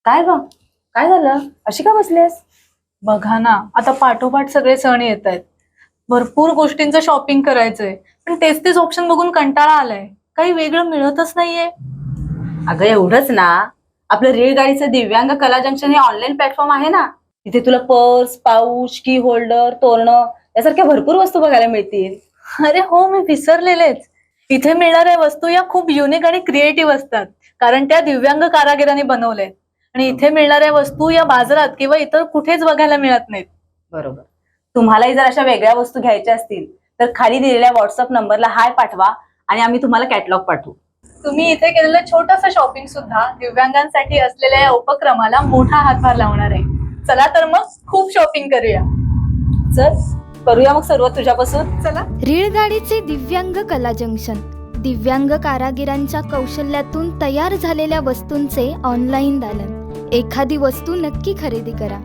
काय ग? काय झालं? अशी का बसलीस? बघा ना, आता पाठोपाठ सगळे सण येत आहेत. भरपूर गोष्टींचं शॉपिंग करायचंय, पण तेच तेच ऑप्शन बघून कंटाळा आलाय. काही वेगळं मिळतच नाहीये. अगं एवढंच ना, आपलं रेलगाडीचं दिव्यांग कला जंक्शन हे ऑनलाईन प्लॅटफॉर्म आहे ना. तिथे तुला पर्स, पाऊच, की होल्डर, तोरणं यासारख्या भरपूर वस्तू बघायला मिळतील. अरे हो, मी विसरलेलेच. इथे मिळणाऱ्या वस्तू या खूप युनिक आणि क्रिएटिव्ह असतात, कारण त्या दिव्यांग कारागिरांनी बनवल्या. आणि इथे मिळणाऱ्या वस्तू या बाजारात किंवा इतर कुठेच बघायला मिळत नाहीत. बरोबर. तुम्हालाही जर अशा वेगळ्या वस्तू घ्यायच्या असतील तर खाली दिलेल्या व्हॉट्सअप नंबरला हाय पाठवा आणि आम्ही तुम्हाला कॅटलॉग पाठवू. तुम्ही इथे केलेलं छोटंसं शॉपिंग सुद्धा दिव्यांगांसाठी असलेल्या या उपक्रमाला मोठा हातभार लावणार आहे. चला तर मग खूप शॉपिंग करूया. चल करूया मग सुरुवात तुझ्यापासून. चला. रेलगाडीचे दिव्यांग कला जंक्शन. दिव्यांग कारागिरांच्या कौशल्यातून तयार झालेल्या वस्तूंचे ऑनलाईन दालन. एखादी वस्तू नक्की खरेदी करा.